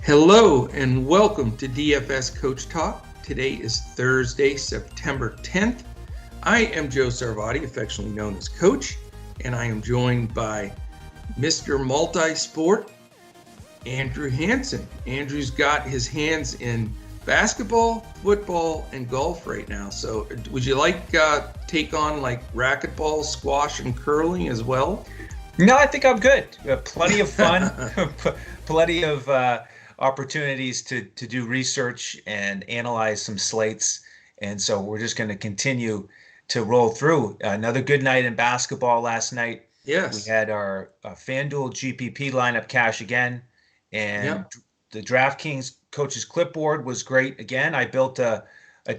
Hello and welcome to DFS Coach Talk. Today is Thursday, September 10th. I am Joe Sarvati, affectionately known as Coach, and I am joined by Mr. Multi-Sport, Andrew Hansen. Andrew's got his hands in basketball, football, and golf right now. So would you like take on like racquetball, squash, and curling as well? No, I think I'm good. Plenty of fun, plenty of opportunities to do research and analyze some slates. And so we're just going to continue to roll through. Another good night in basketball last night. Yes. We had our FanDuel GPP lineup cash again, and Yep. the DraftKings coach's clipboard was great again. I built a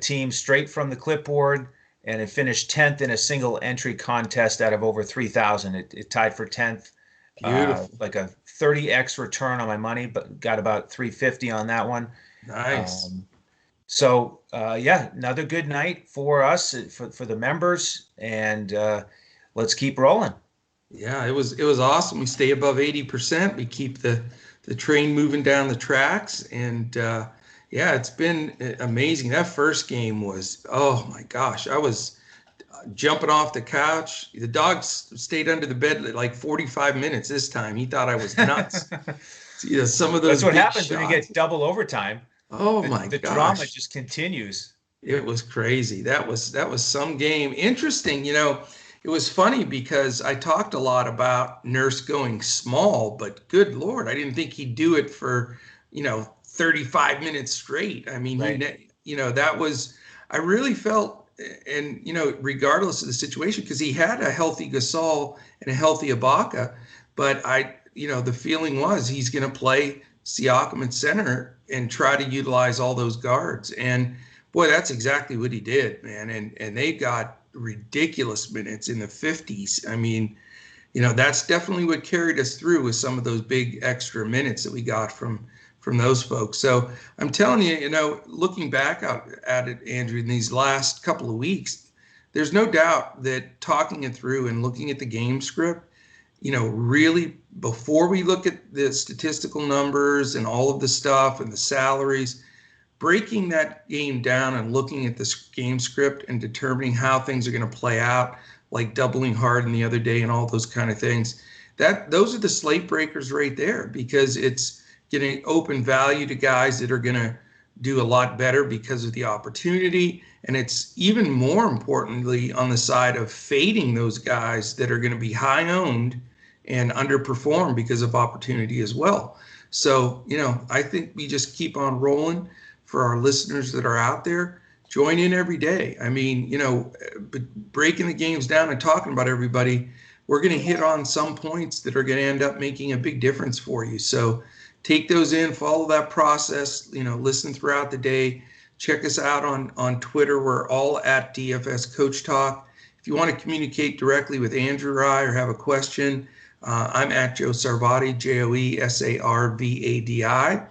team straight from the clipboard, and it finished 10th in a single entry contest out of over 3,000. It tied for 10th, Beautiful. like a 30x return on my money, but got about 350 on that one. Nice. Yeah, another good night for us, for the members, and let's keep rolling. Yeah, it was awesome. We stay above 80%. We keep the train moving down the tracks, and yeah, it's been amazing. That first game was, oh my gosh, I was jumping off the couch. The dog stayed under the bed like 45 minutes this time. He thought I was nuts. Some of those That's what big happens when you shots. get double overtime. Oh The, my the drama gosh. just continues. It was crazy. That was some game. Interesting, it was funny because I talked a lot about Nurse going small, but good Lord, I didn't think he'd do it for, 35 minutes straight. I mean, Right. that was, I really felt, and, regardless of the situation, because he had a healthy Gasol and a healthy Ibaka, but the feeling was he's going to play Siakam at center and try to utilize all those guards. And boy, that's exactly what he did, man. And they got ridiculous minutes in the 50s. I mean, that's definitely what carried us through with some of those big extra minutes that we got from those folks. So I'm telling you, looking back at it, Andrew, in these last couple of weeks, there's no doubt that talking it through and looking at the game script, really before we look at the statistical numbers and all of the stuff and the salaries, breaking that game down and looking at this game script and determining how things are going to play out, like doubling Harden the other day and all those kind of things, those are the slate breakers right there, because it's getting open value to guys that are going to do a lot better because of the opportunity. And it's even more importantly on the side of fading those guys that are going to be high owned and underperform because of opportunity as well. So, I think we just keep on rolling. For our listeners that are out there, join in every day. I mean, breaking the games down and talking about everybody, we're going to hit on some points that are going to end up making a big difference for you. So take those in, follow that process, listen throughout the day. Check us out on Twitter. We're all at DFS Coach Talk. If you want to communicate directly with Andrew or I or have a question, I'm at Joe Sarvadi, JoeSarvadi.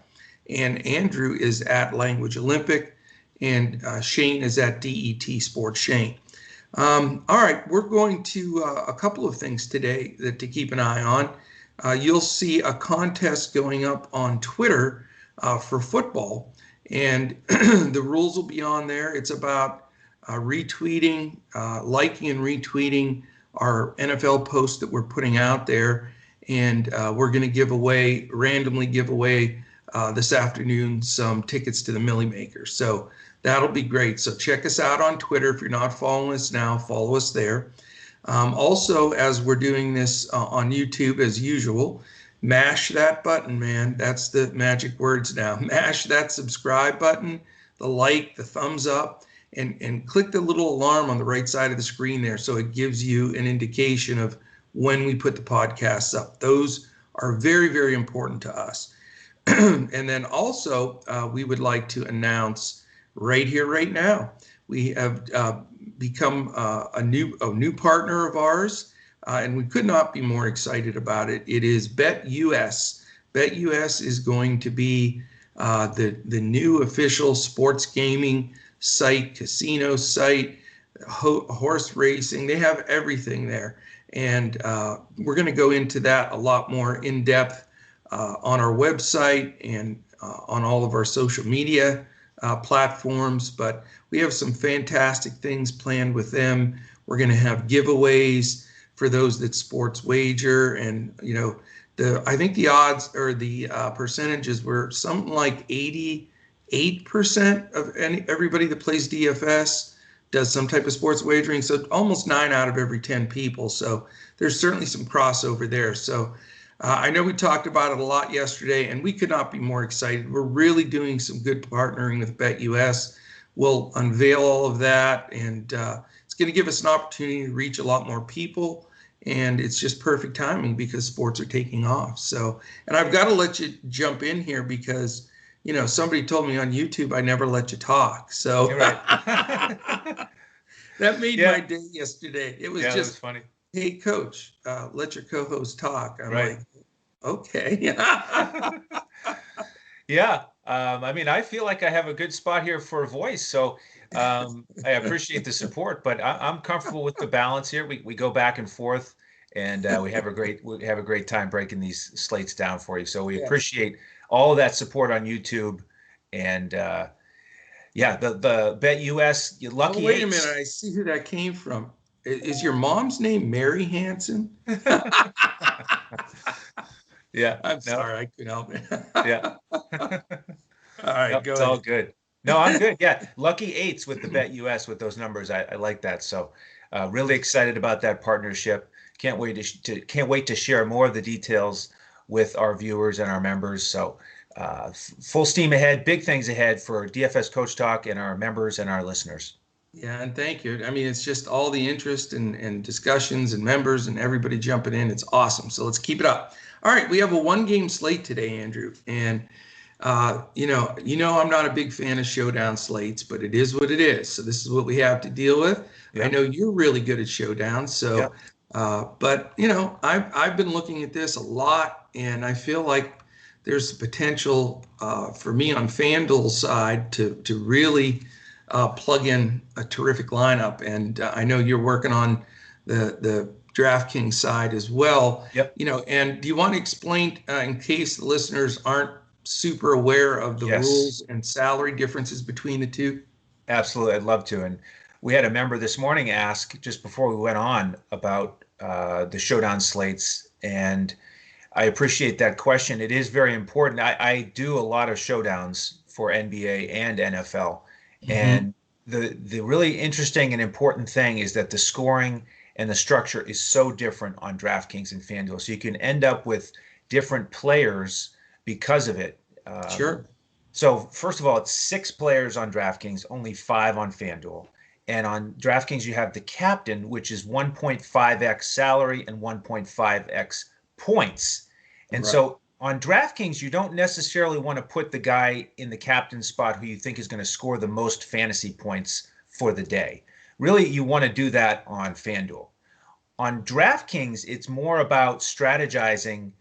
And Andrew is at Language Olympic, and Shane is at DET Sports Shane. All right, we're going to a couple of things today to keep an eye on. You'll see a contest going up on Twitter for football, and the rules will be on there. It's about retweeting, liking and retweeting our NFL posts that we're putting out there, and we're going to randomly give away this afternoon some tickets to the Millie Maker. So that'll be great. So check us out on Twitter. If you're not following us now, follow us there. Also, as we're doing this on YouTube, as usual, mash that button, man. That's the magic words now. Mash that subscribe button, the like, the thumbs up, and click the little alarm on the right side of the screen there so it gives you an indication of when we put the podcasts up. Those are very, very important to us. And then also, we would like to announce right here, right now, we have become a new partner of ours, and we could not be more excited about it. It is BetUS. BetUS is going to be the new official sports gaming site, casino site, horse racing. They have everything there, and we're going to go into that a lot more in depth on our website and on all of our social media platforms. But we have some fantastic things planned with them. We're going to have giveaways for those that sports wager, and I think the odds or the percentages were something like 88% of everybody that plays DFS does some type of sports wagering. So almost 9 out of every 10 people. So there's certainly some crossover there. So I know we talked about it a lot yesterday, and we could not be more excited. We're really doing some good partnering with BetUS. We'll unveil all of that, and it's going to give us an opportunity to reach a lot more people. And it's just perfect timing because sports are taking off. So, and I've got to let you jump in here because, somebody told me on YouTube I never let you talk. So You're right. that made my day yesterday. It was just that was funny. Hey, coach, let your co-host talk. I'm right. like, okay. Yeah. I feel like I have a good spot here for a voice. So I appreciate the support, but I'm comfortable with the balance here. We go back and forth, and we have a great time breaking these slates down for you. So we appreciate all of that support on YouTube, and the BetUS, you lucky. Oh, wait a minute, I see who that came from. Is your mom's name Mary Hansen? Yeah. I'm sorry, I couldn't help it. Yeah. All right, go it's ahead. all good. No, I'm good. Yeah, lucky 8s with the BetUS with those numbers. I like that. So, really excited about that partnership. Can't wait to share more of the details with our viewers and our members. So, full steam ahead. Big things ahead for DFS Coach Talk and our members and our listeners. Yeah, and thank you. I mean, it's just all the interest and discussions and members and everybody jumping in. It's awesome. So let's keep it up. All right, we have a 1-game slate today, Andrew, and I'm not a big fan of showdown slates, but it is what it is. So this is what we have to deal with. Yep. I know you're really good at showdowns. So, yep. But I've been looking at this a lot, and I feel like there's potential for me on FanDuel's side to really plug in a terrific lineup. And I know you're working on the DraftKings side as well. Yep. And do you want to explain in case the listeners aren't super aware of the rules and salary differences between the two? Absolutely. I'd love to. And we had a member this morning ask just before we went on about the showdown slates. And I appreciate that question. It is very important. I do a lot of showdowns for NBA and NFL. Mm-hmm. And the really interesting and important thing is that the scoring and the structure is so different on DraftKings and FanDuel. So you can end up with different players because of it. Sure. So first of all, it's 6 players on DraftKings, only 5 on FanDuel. And on DraftKings, you have the captain, which is 1.5x salary and 1.5x points. And so on DraftKings, you don't necessarily want to put the guy in the captain spot who you think is going to score the most fantasy points for the day. Really, you want to do that on FanDuel. On DraftKings, it's more about strategizing.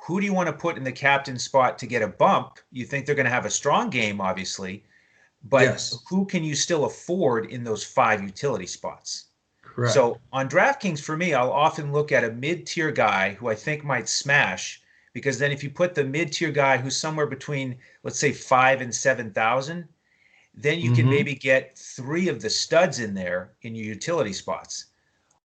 Who do you want to put in the captain spot to get a bump? You think they're going to have a strong game, obviously, but who can you still afford in those 5 utility spots? Correct. So on DraftKings, for me, I'll often look at a mid-tier guy who I think might smash, because then if you put the mid-tier guy who's somewhere between, let's say, 5,000 and 7,000, then you can maybe get 3 of the studs in there in your utility spots.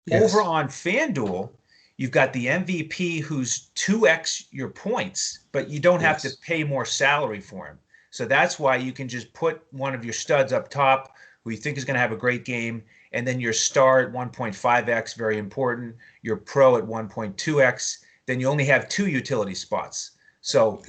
Yes. Over on FanDuel, you've got the MVP who's 2x your points, but you don't have to pay more salary for him. So that's why you can just put one of your studs up top who you think is going to have a great game, and then your star at 1.5x, very important, your pro at 1.2x, then you only have 2 utility spots. So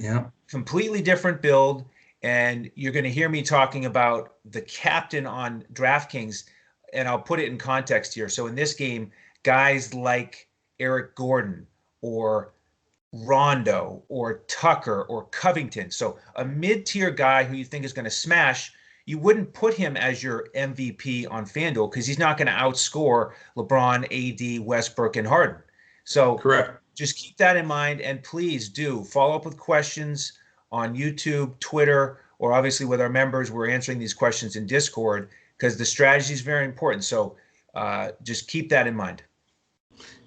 completely different build, and you're going to hear me talking about the captain on DraftKings, and I'll put it in context here. So in this game, guys like Eric Gordon or Rondo or Tucker or Covington. So a mid-tier guy who you think is going to smash, you wouldn't put him as your MVP on FanDuel because he's not going to outscore LeBron, AD, Westbrook, and Harden. So correct. Just keep that in mind, and please do follow up with questions on YouTube, Twitter, or obviously with our members. We're answering these questions in Discord because the strategy is very important. So just keep that in mind.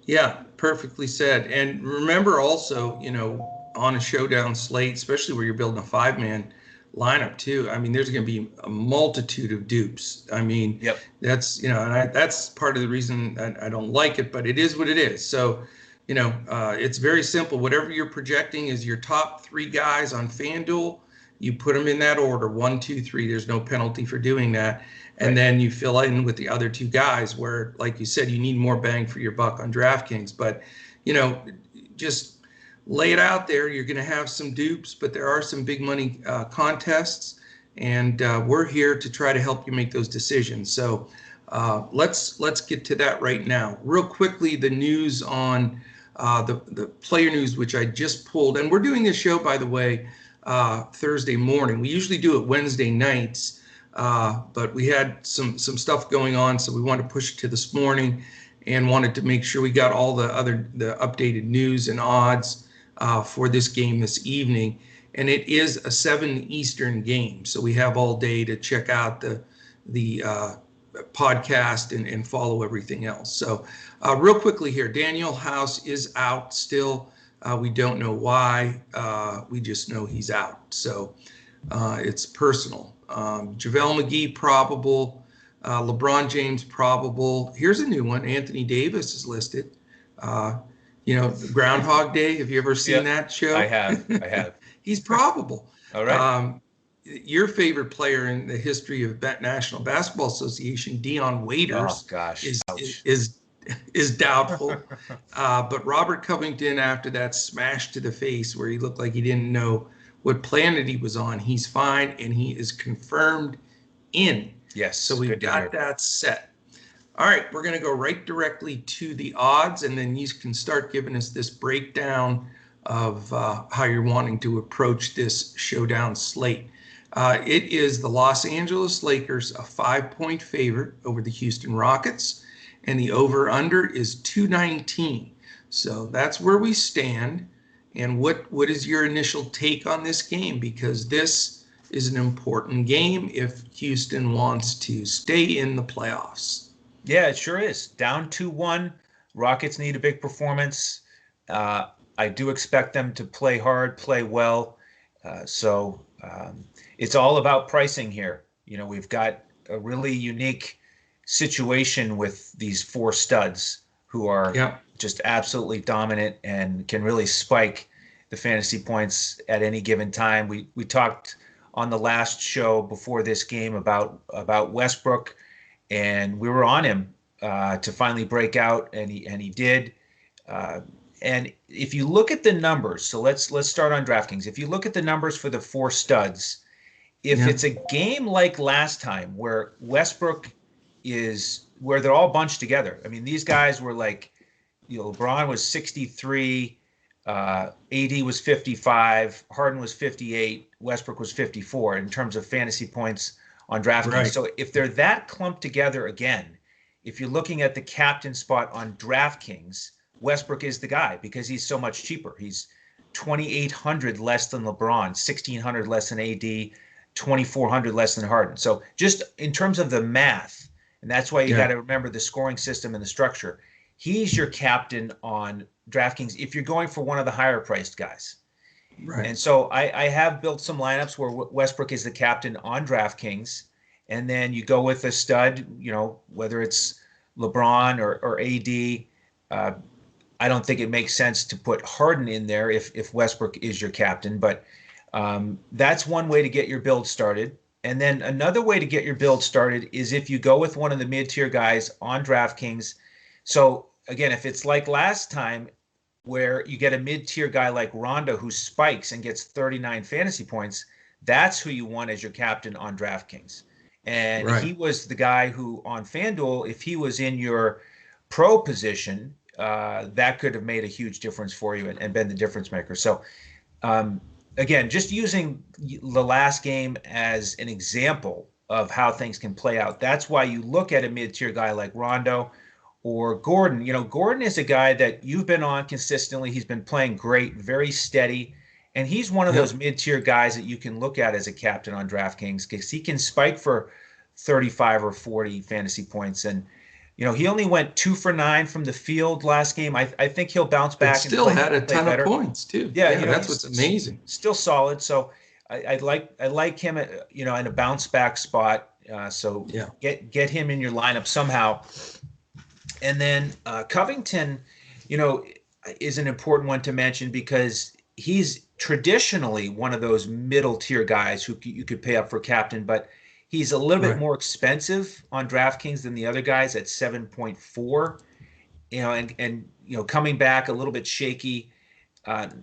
Yeah, perfectly said. And remember also, on a showdown slate, especially where you're building a 5-man lineup too. I mean, there's going to be a multitude of dupes. I mean, Yep. that's, and that's part of the reason I don't like it, but it is what it is. So, it's very simple. Whatever you're projecting is your top 3 guys on FanDuel. You put them in that order, 1, 2, 3. There's no penalty for doing that. And Right. then you fill in with the other 2 guys where, like you said, you need more bang for your buck on DraftKings. But, just lay it out there. You're going to have some dupes, but there are some big money contests. And we're here to try to help you make those decisions. So let's get to that right now. Real quickly, the news on the player news, which I just pulled. And we're doing this show, by the way, Thursday morning. We usually do it Wednesday nights, but we had some stuff going on, so we wanted to push it to this morning and wanted to make sure we got all the updated news and odds for this game this evening. And it is a 7 Eastern game, so we have all day to check out the podcast and follow everything else. So real quickly here, Daniel House is out still. We don't know why. We just know he's out. So it's personal. JaVale McGee probable. LeBron James probable. Here's a new one. Anthony Davis is listed. Groundhog Day. Have you ever seen that show? I have. He's probable. All right. Your favorite player in the history of National Basketball Association, Dion Waiters, is doubtful. But Robert Covington, after that smash to the face where he looked like he didn't know what planet he was on, he's fine and he is confirmed in. Yes. So we've got that set. All right, we're going to go directly to the odds, and then you can start giving us this breakdown of how you're wanting to approach this showdown slate. It is the Los Angeles Lakers, a 5-point favorite over the Houston Rockets, and the over-under is 219. So that's where we stand. And what is your initial take on this game? Because this is an important game if Houston wants to stay in the playoffs. Yeah, it sure is. Down 2-1. Rockets need a big performance. I do expect them to play hard, play well. So it's all about pricing here. We've got a really unique situation with these 4 studs who are just absolutely dominant and can really spike the fantasy points at any given time. We talked on the last show before this game about Westbrook, and we were on him to finally break out, and he did. And if you look at the numbers, so let's start on DraftKings. If you look at the numbers for the 4 studs, if it's a game like last time where Westbrook is where they're all bunched together. I mean, these guys were like, LeBron was 63, AD was 55, Harden was 58, Westbrook was 54 in terms of fantasy points on DraftKings. Right. So if they're that clumped together again, if you're looking at the captain spot on DraftKings, Westbrook is the guy because he's so much cheaper. He's $2,800 less than LeBron, $1,600 less than AD, $2,400 less than Harden. So just in terms of the math, and that's why you got to remember the scoring system and the structure. He's your captain on DraftKings if you're going for one of the higher priced guys. Right. And so I have built some lineups where Westbrook is the captain on DraftKings, and then you go with a stud, whether it's LeBron or AD. I don't think it makes sense to put Harden in there if Westbrook is your captain, but that's one way to get your build started. And then another way to get your build started is if you go with one of the mid-tier guys on DraftKings. So again, if it's like last time where you get a mid-tier guy like Rondo who spikes and gets 39 fantasy points, that's who you want as your captain on DraftKings. And he was the guy who on FanDuel, if he was in your pro position, that could have made a huge difference for you and been the difference maker. So again, just using the last game as an example of how things can play out. That's why you look at a mid-tier guy like Rondo or Gordon. Gordon is a guy that you've been on consistently. He's been playing great, very steady. And he's one of those mid-tier guys that you can look at as a captain on DraftKings because he can spike for 35 or 40 fantasy points. And, he only went 2 for 9 from the field last game. I think he'll bounce But back and still had a play ton of better. points too. Yeah, Yeah, that's what's he's amazing. still solid. So I like him, in a bounce back spot. So Yeah. get him in your lineup somehow. And then Covington, is an important one to mention because he's traditionally one of those middle tier guys who you could pay up for captain, but he's a little bit Right. more expensive on DraftKings than the other guys at 7.4. And coming back a little bit shaky.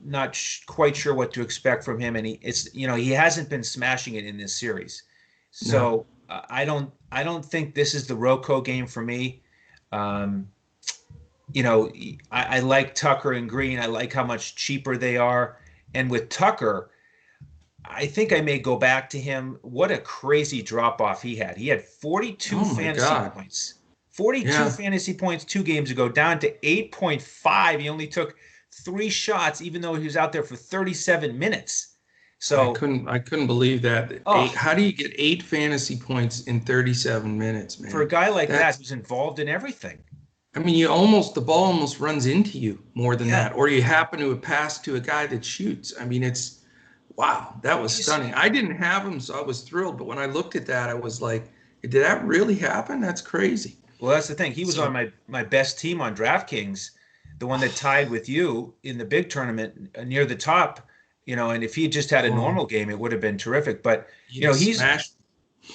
Not quite sure what to expect from him, and he hasn't been smashing it in this series. No. So I don't think this is the Rocco game for me. Um, I like Tucker and Green. I like how much cheaper they are, and with Tucker, I think I may go back to him. What a crazy drop off he had. He had 42 Oh my fantasy God. points. 42 Yeah. fantasy points 2 games ago, down to 8.5. He only took 3 shots, even though he was out there for 37 minutes. I So, couldn't believe that. oh, How do you get 8 fantasy points in 37 minutes, for a man? guy like that That's who's involved in everything. I mean, the ball almost runs into you more than Yeah. that, or you happen to have passed to a guy that shoots. I mean, wow, that was He's, stunning. I didn't have him, so I was thrilled. But when I looked at that, I was like, did that really happen? That's crazy. well, that's the thing. He was on So, my best team on DraftKings, the one that tied with you in the big tournament near the top. And if he had just had a oh, normal game, it would have been terrific. But, you he's, smashed.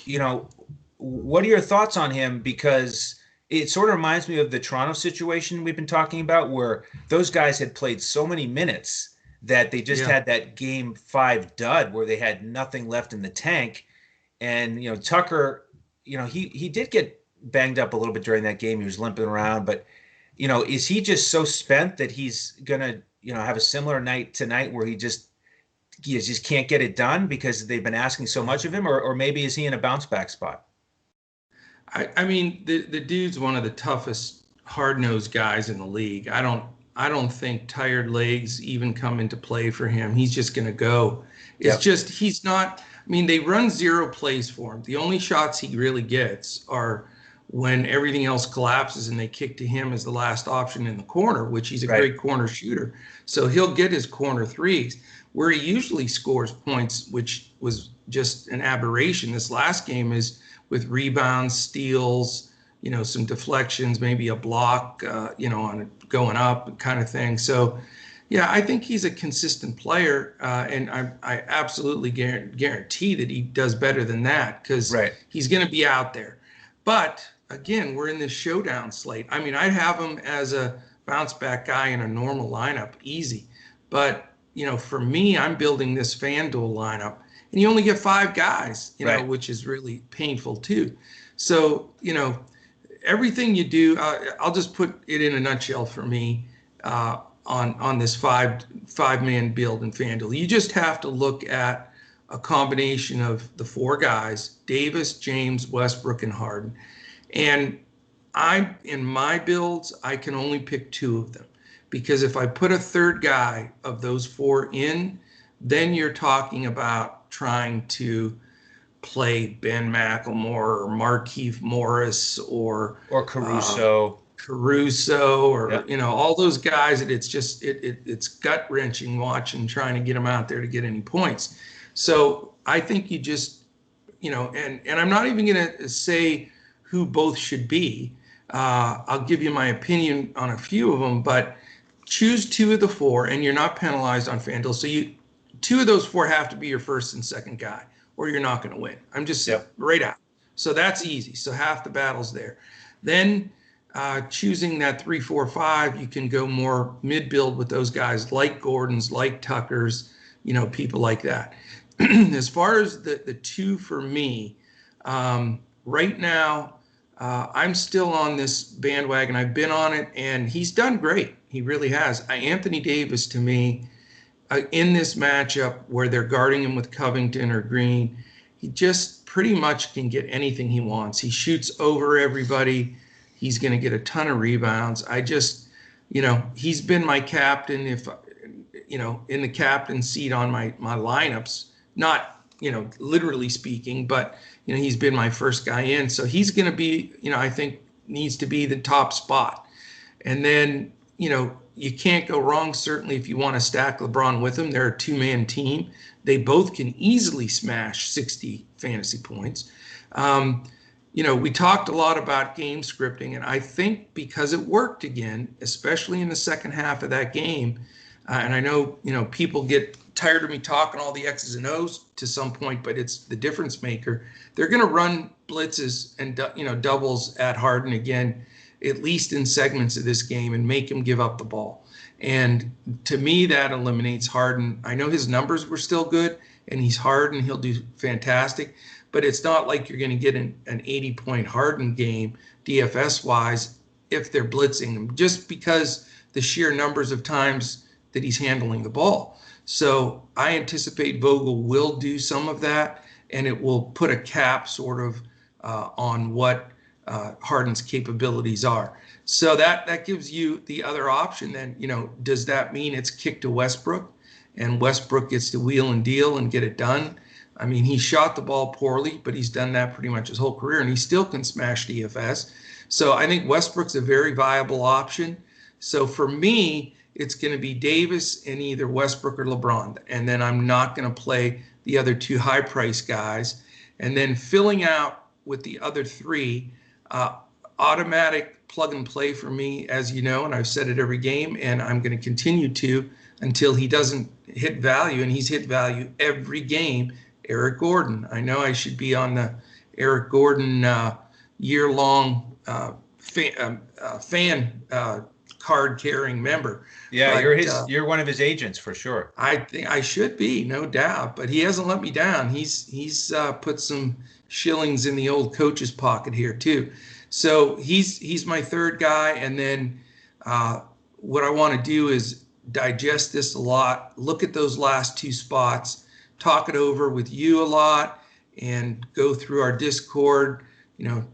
you know, what are your thoughts on him? Because it sort of reminds me of the Toronto situation we've been talking about, where those guys had played so many minutes that they just Yeah. had that game 5 dud where they had nothing left in the tank. And, Tucker, he did get banged up a little bit during that game. He was limping around, but, is he just so spent that he's going to, have a similar night tonight where he just can't get it done because they've been asking so much of him, or maybe is he in a bounce back spot? I mean, the dude's one of the toughest, hard-nosed guys in the league. I don't think tired legs even come into play for him. He's just going to go. It's Yep. just he's not. I mean, they run zero plays for him. The only shots he really gets are when everything else collapses and they kick to him as the last option in the corner, which he's a Right. great corner shooter. So he'll get his corner threes. Where he usually scores points, which was just an aberration this last game, is with rebounds, steals, some deflections, maybe a block, on it going up kind of thing. So, yeah, I think he's a consistent player, and I absolutely guarantee that he does better than that because Right. he's going to be out there. But again, we're in this showdown slate. I mean, I'd have him as a bounce back guy in a normal lineup, easy. But for me, I'm building this FanDuel lineup, and you only get 5 guys, Right. which is really painful too. So, everything you do, I'll just put it in a nutshell for me on this five-man build in FanDuel. You just have to look at a combination of the 4 guys: Davis, James, Westbrook, and Harden. And in my builds, I can only pick 2 of them. Because if I put a third guy of those 4 in, then you're talking about trying to play Ben McLemore or Markieff Morris or Caruso or Yep. all those guys that it's gut wrenching watching trying to get them out there to get any points. So I think you just and I'm not even going to say who both should be. I'll give you my opinion on a few of them, but choose 2 of the 4, and you're not penalized on FanDuel. So 2 of those 4 have to be your first and second guy, or you're not going to win. I'm just Yep. right out. So that's easy. So half the battle's there. Then choosing that 3, 4, 5, you can go more mid-build with those guys like Gordon's, like Tucker's, people like that. As far as the 2 for me, right now, I'm still on this bandwagon. I've been on it, and he's done great. He really has. Anthony Davis, to me, in this matchup where they're guarding him with Covington or Green, he just pretty much can get anything he wants. He shoots over everybody. He's going to get a ton of rebounds. He's been my captain in the captain seat on my lineups, not, literally speaking, but, he's been my first guy in. So he's going to be, I think needs to be the top spot. And then, you can't go wrong, certainly, if you want to stack LeBron with him. They're a two-man team. They both can easily smash 60 fantasy points. We talked a lot about game scripting, and I think because it worked again, especially in the second half of that game, and I know, people get tired of me talking all the X's and O's to some point, but it's the difference maker. They're going to run blitzes and, doubles at Harden again, at least in segments of this game, and make him give up the ball. And to me, that eliminates Harden. I know his numbers were still good, and he's Harden. He'll do fantastic. But it's not like you're going to get an 80-point Harden game DFS-wise if they're blitzing him, just because the sheer numbers of times that he's handling the ball. So I anticipate Vogel will do some of that, and it will put a cap sort of on what Harden's capabilities are. So that gives you the other option. Then, does that mean it's kicked to Westbrook, and Westbrook gets to wheel and deal and get it done? I mean, he shot the ball poorly, but he's done that pretty much his whole career, and he still can smash DFS. So I think Westbrook's a very viable option. So for me, it's going to be Davis and either Westbrook or LeBron. And then I'm not going to play the other two high-priced guys. And then filling out with the other three, automatic plug and play for me, as you know, and I've said it every game, and I'm going to continue to until he doesn't hit value, and he's hit value every game. Eric Gordon. I know I should be on the Eric Gordon year-long fan card-carrying member. Yeah, but, you're one of his agents for sure. I think I should be, no doubt. But he hasn't let me down. He's put some shillings in the old coach's pocket here too. So he's my third guy. And then what I want to do is digest this a lot, look at those last two spots, talk it over with you a lot, and go through our Discord,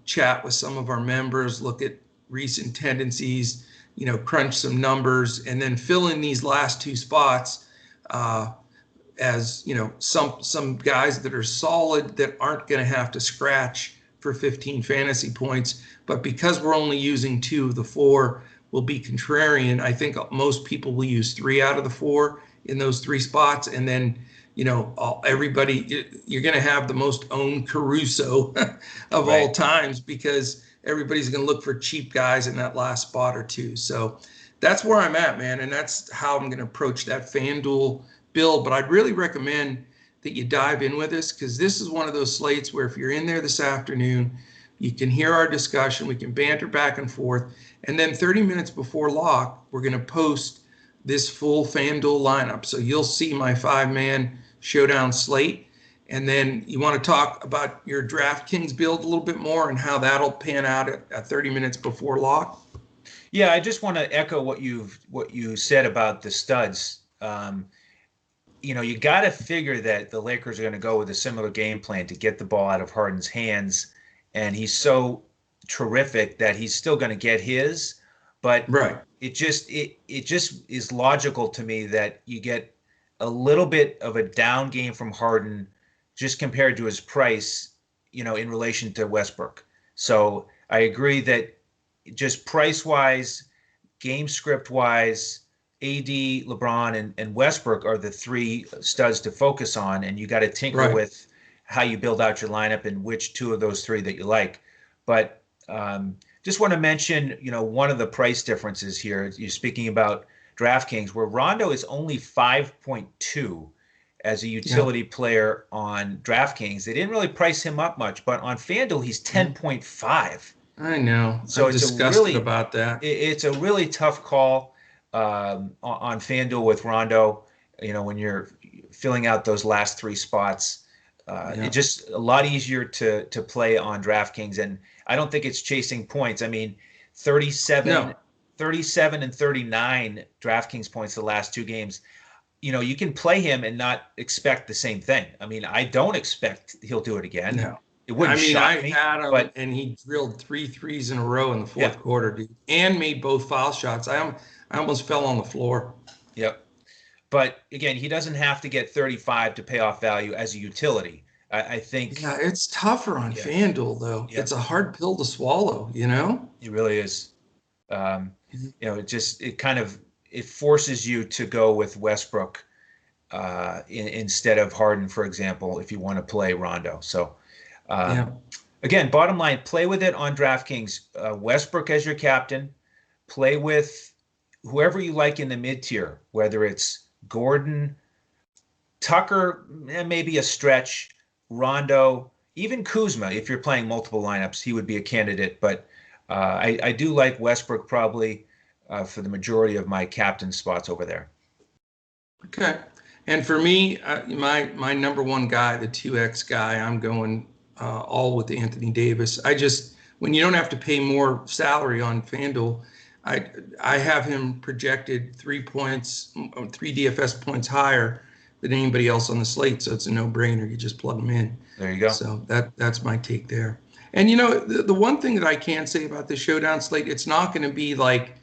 chat with some of our members, look at recent tendencies, crunch some numbers, and then fill in these last two spots as, some guys that are solid that aren't going to have to scratch for 15 fantasy points. But because we're only using 2 of the 4, will be contrarian. I think most people will use 3 out of the 4 in those 3 spots, and then everybody, you're going to have the most owned Caruso of right. all times, because everybody's going to look for cheap guys in that last spot or 2. So that's where I'm at, man. And that's how I'm going to approach that FanDuel build. But I'd really recommend that you dive in with us, because this is one of those slates where if you're in there this afternoon, you can hear our discussion. We can banter back and forth. And then 30 minutes before lock, we're going to post this full FanDuel lineup. So you'll see my 5-man showdown slate. And then you want to talk about your DraftKings build a little bit more and how that'll pan out at 30 minutes before lock. Yeah, I just want to echo what you said about the studs. You got to figure that the Lakers are going to go with a similar game plan to get the ball out of Harden's hands. And he's so terrific that he's still going to get his. But right. it just is logical to me that you get a little bit of a down game from Harden just compared to his price, in relation to Westbrook. So I agree that just price-wise, game script-wise, AD, LeBron, and Westbrook are the 3 studs to focus on, and you got to tinker right. with how you build out your lineup and which 2 of those 3 that you like. But just want to mention, one of the price differences here. You're speaking about DraftKings, where Rondo is only 5.2 as a utility player on DraftKings. They didn't really price him up much, but on FanDuel, he's 10.5. I know. So I'm disgusted about that. It's a really tough call on FanDuel with Rondo, when you're filling out those last 3 spots. It's just a lot easier to play on DraftKings, and I don't think it's chasing points. I mean, 37 and 39 DraftKings points the last 2 games. You can play him and not expect the same thing. I mean, I don't expect he'll do it again. No. It wouldn't shock me. I had him, but, and he drilled 3 threes in a row in the fourth quarter, dude, and made both foul shots. I almost fell on the floor. Yep. But again, he doesn't have to get 35 to pay off value as a utility. I think, Yeah, it's tougher on yeah, FanDuel though. yeah, It's a hard pill to swallow, you know? it really is. Um, Mhm. it kind of it forces you to go with Westbrook instead of Harden, for example, if you want to play Rondo. So Yeah. um, again, bottom line, play with it on DraftKings. Westbrook as your captain. Play with whoever you like in the mid tier, whether it's Gordon, Tucker, maybe a stretch, Rondo, even Kuzma. If you're playing multiple lineups, he would be a candidate. But I do like Westbrook probably for the majority of my captain spots over there. Okay. And for me, my number one guy, the 2X guy, I'm going all with Anthony Davis. I just, when you don't have to pay more salary on FanDuel, I have him projected 3 points, 3 DFS points higher than anybody else on the slate. So it's a no-brainer. You just plug him in. There you go. So that's my take there. And the one thing that I can say about the showdown slate, it's not going to be like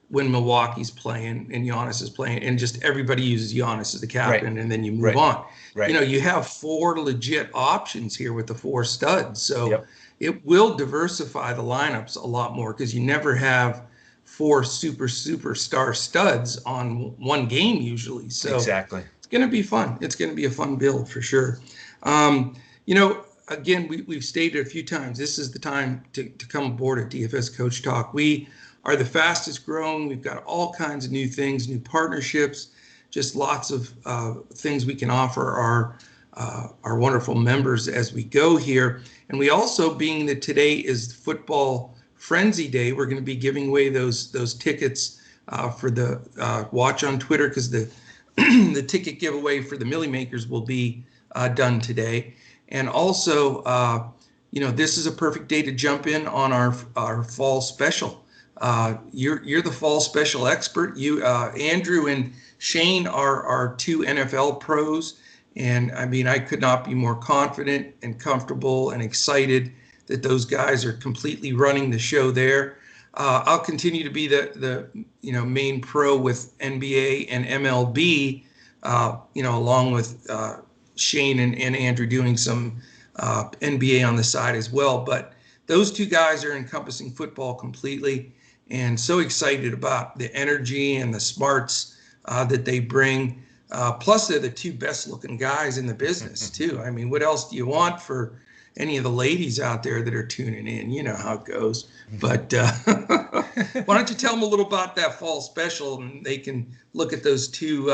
when Milwaukee's playing and Giannis is playing and just everybody uses Giannis as the captain Right. and then you move Right. on. Right. You have 4 legit options here with the 4 studs. So Yep. it will diversify the lineups a lot more because you never have 4 superstar studs on one game usually. So Exactly. it's going to be fun. It's going to be a fun build for sure. Again, we've stated a few times, this is the time to come aboard at DFS Coach Talk. We are the fastest growing. We've got all kinds of new things, new partnerships, just lots of things we can offer our wonderful members as we go here. And we also, being that today is Football Frenzy Day, we're going to be giving away those tickets for the watch on Twitter because the the ticket giveaway for the Millie Makers will be done today. And also, this is a perfect day to jump in on our fall special. You're the fall special expert. You, Andrew and Shane are 2 NFL pros, and I mean I could not be more confident and comfortable and excited that those guys are completely running the show there. I'll continue to be the main pro with NBA and MLB, along with Shane and Andrew doing some NBA on the side as well. But those 2 guys are encompassing football completely, and so excited about the energy and the smarts that they bring. Plus, they're the 2 best looking guys in the business too. I mean, what else do you want for any of the ladies out there that are tuning in? You know how it goes. But why don't you tell them a little about that fall special, and they can look at those 2,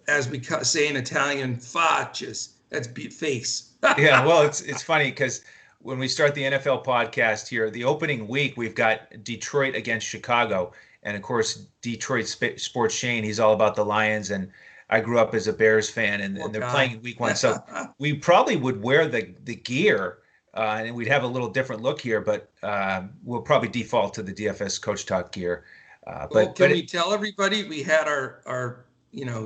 as we say in Italian, faccias. That's face. Yeah, well, it's funny because when we start the NFL podcast here, the opening week we've got Detroit against Chicago, and of course Detroit sports Shane. He's all about the Lions, and I grew up as a Bears fan, and they're playing in week 1, so we probably would wear the gear, and we'd have a little different look here, but we'll probably default to the DFS Coach Talk gear. Can we tell everybody we had our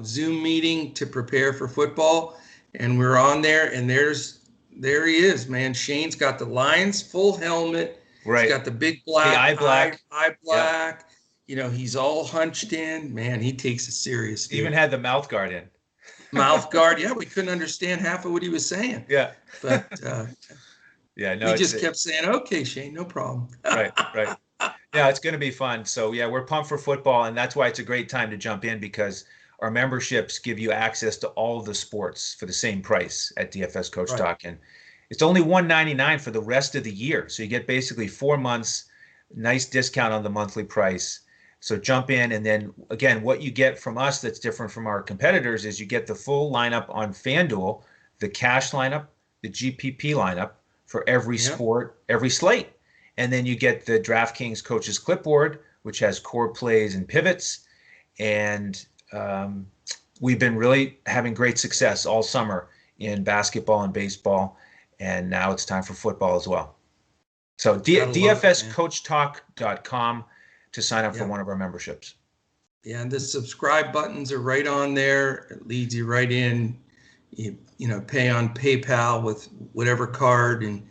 Zoom meeting to prepare for football, and we're on there, and there he is, man. Shane's got the Lions full helmet. Right. He's got the big black eye black. Eye black. Yep. He's all hunched in. Man, he takes it serious. Even had the mouth guard in. Mouth guard. Yeah, we couldn't understand half of what he was saying. Yeah. But yeah, no. He just kept saying, "Okay, Shane, no problem." Right. Yeah, it's going to be fun. So yeah, we're pumped for football, and that's why it's a great time to jump in because our memberships give you access to all of the sports for the same price at DFS Coach Talk, and it's only $199 for the rest of the year. So you get basically 4 months, nice discount on the monthly price. So jump in, and then again, what you get from us that's different from our competitors is you get the full lineup on FanDuel, the cash lineup, the GPP lineup for every sport, every slate. And then you get the DraftKings Coaches Clipboard, which has core plays and pivots. And we've been really having great success all summer in basketball and baseball. And now it's time for football as well. So DFSCoachTalk.com to sign up for one of our memberships. Yeah, and the subscribe buttons are right on there. It leads you right in. You pay on PayPal with whatever card, and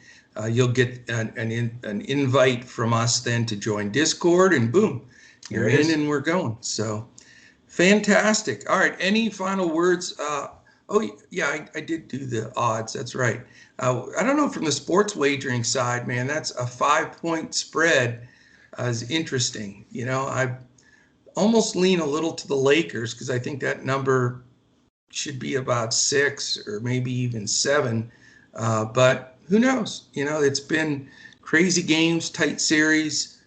you'll get an invite from us then to join Discord, and boom, you're in and we're going. So fantastic. All right, any final words Oh, yeah, I did do the odds. That's right. I don't know from the sports wagering side, man. That's a 5 point spread is interesting. I almost lean a little to the Lakers because I think that number should be about 6 or maybe even 7. But who knows? It's been crazy games, tight series.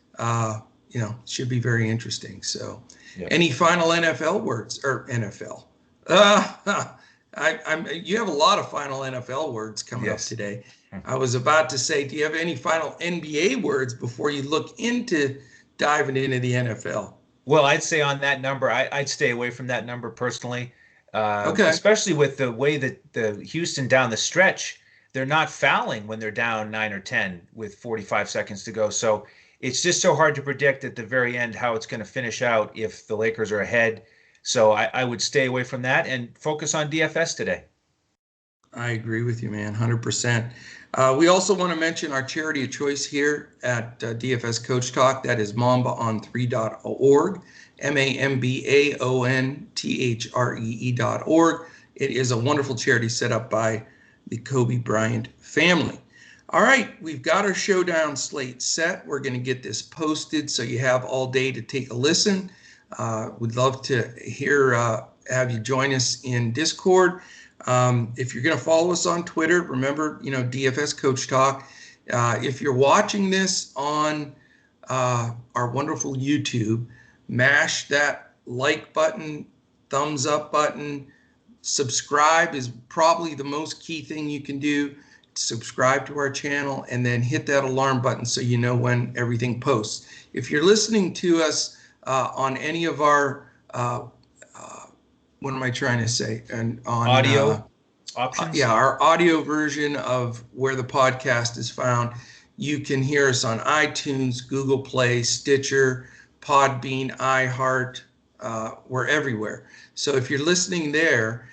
Should be very interesting. So, Yep. any final NFL words or NFL? You have a lot of final NFL words coming up Yes. today. I was about to say, do you have any final NBA words before you look into diving into the NFL? Well, I'd say on that number, I'd stay away from that number personally, Okay. especially with the way that the Houston down the stretch, they're not fouling when they're down 9 or 10 with 45 seconds to go. So it's just so hard to predict at the very end how it's going to finish out if the Lakers are ahead. So I would stay away from that and focus on DFS today. I agree with you, man, 100%. We also want to mention our charity of choice here at DFS Coach Talk. That is mambaon3.org, MAMBAONTHREE.org. It is a wonderful charity set up by the Kobe Bryant family. All right, we've got our showdown slate set. We're going to get this posted so you have all day to take a listen. We'd love to have you join us in Discord. If you're going to follow us on Twitter, remember, DFS Coach Talk. If you're watching this on our wonderful YouTube, mash that like button, thumbs up button. Subscribe is probably the most key thing you can do. Subscribe to our channel and then hit that alarm button so you know when everything posts. If you're listening to us on any of our what am I trying to say? And on Audio options? Yeah, our audio version of where the podcast is found. You can hear us on iTunes, Google Play, Stitcher, Podbean, iHeart. We're everywhere. So if you're listening there,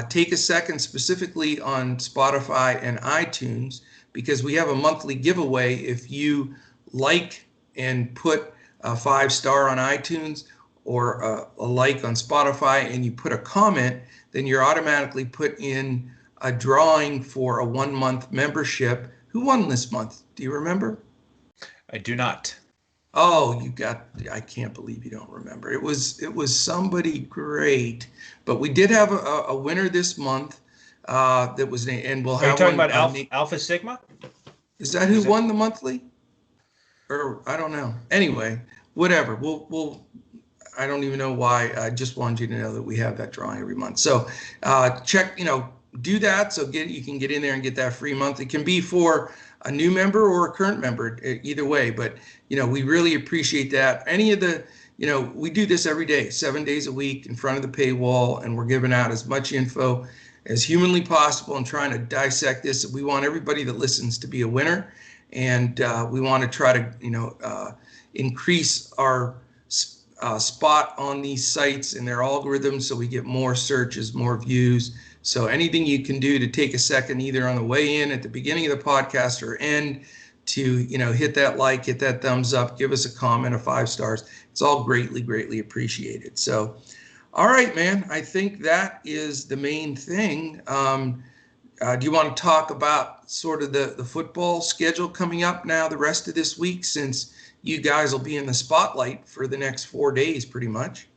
take a second specifically on Spotify and iTunes, because we have a monthly giveaway. If you like and put a 5-star on iTunes or a like on Spotify and you put a comment, then you're automatically put in a drawing for a 1-month membership. Who won this month? Do you remember? I do not. Oh, I can't believe you don't remember. It was somebody great, but we did have a winner this month that was, and we'll have. Are you talking about Alpha Sigma? Is that who won the monthly? Or I don't know. Anyway, whatever. We'll I don't even know why. I just wanted you to know that we have that drawing every month. So check, do that. So you can get in there and get that free month. It can be for a new member or a current member, either way. But, we really appreciate that. Any of the, we do this every day, 7 days a week in front of the paywall, and we're giving out as much info as humanly possible and trying to dissect this. We want everybody that listens to be a winner. And we want to try to, increase our spot on these sites and their algorithms so we get more searches, more views. So anything you can do to take a second, either on the way in at the beginning of the podcast or end, to hit that like, hit that thumbs up, give us a comment of 5 stars. It's all greatly appreciated. So, all right, man, I think that is the main thing. Do you want to talk about sort of the football schedule coming up now the rest of this week, since you guys will be in the spotlight for the next 4 days pretty much?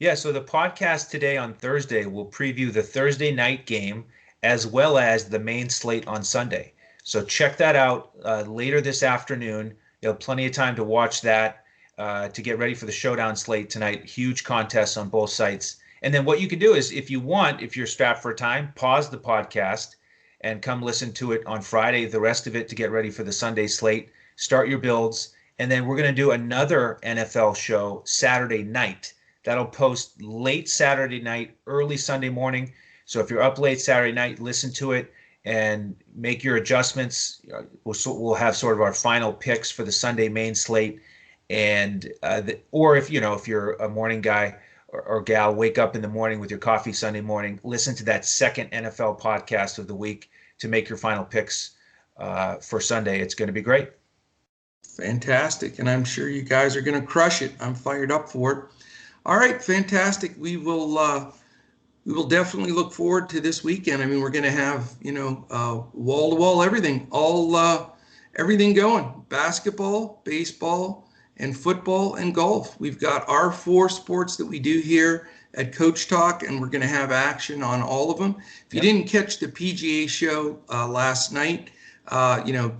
Yeah, so the podcast today on Thursday will preview the Thursday night game as well as the main slate on Sunday. So check that out later this afternoon. You'll have plenty of time to watch that to get ready for the showdown slate tonight. Huge contests on both sites. And then what you can do is, if you're strapped for time, pause the podcast and come listen to it on Friday, the rest of it, to get ready for the Sunday slate. Start your builds. And then we're going to do another NFL show Saturday night. That'll post late Saturday night, early Sunday morning. So if you're up late Saturday night, listen to it and make your adjustments. We'll have sort of our final picks for the Sunday main slate. And or if you're a morning guy or gal, wake up in the morning with your coffee Sunday morning, listen to that second NFL podcast of the week to make your final picks for Sunday. It's going to be great. Fantastic. And I'm sure you guys are going to crush it. I'm fired up for it. All right, fantastic. We will we will definitely look forward to this weekend. I mean, we're going to have, wall to wall everything, everything going: basketball, baseball, and football and golf. We've got our 4 sports that we do here at Coach Talk, and we're going to have action on all of them. If you didn't catch the PGA show last night,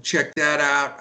check that out.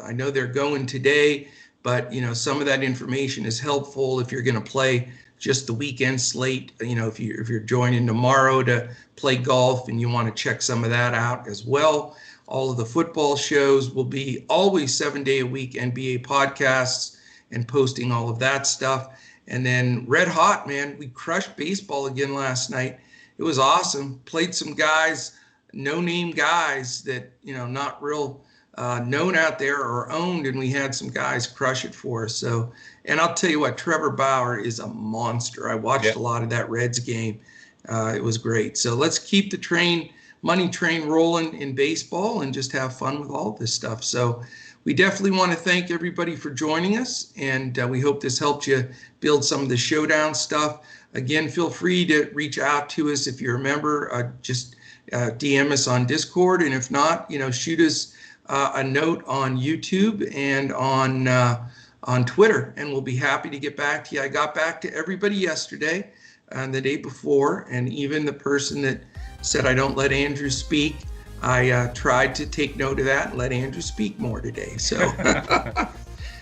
I know they're going today, but some of that information is helpful if you're going to play just the weekend slate. If you're joining tomorrow to play golf and you want to check some of that out as well. All of the football shows will be always 7-day-a-week NBA podcasts and posting all of that stuff. And then red hot, man, we crushed baseball again last night. It was awesome. Played some guys, no-name guys that, not real known out there or owned, and we had some guys crush it for us. So, and I'll tell you what, Trevor Bauer is a monster. I watched a lot of that Reds game. It was great. So let's keep the money train rolling in baseball and just have fun with all this stuff. So we definitely want to thank everybody for joining us, and we hope this helped you build some of the showdown stuff. Again, feel free to reach out to us if you're a member. Just DM us on Discord, and if not, shoot us a note on YouTube and on Twitter, and we'll be happy to get back to you. I got back to everybody yesterday and the day before, and even the person that said I don't let Andrew speak, I tried to take note of that and let Andrew speak more today. So,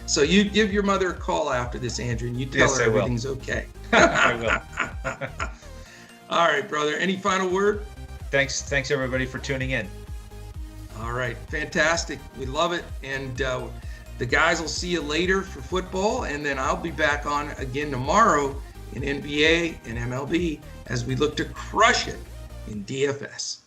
so you give your mother a call after this, Andrew, and you tell her everything's okay. I will. All right, brother. Any final word? Thanks everybody for tuning in. All right, fantastic. We love it. And the guys will see you later for football, and then I'll be back on again tomorrow in NBA and MLB as we look to crush it in DFS.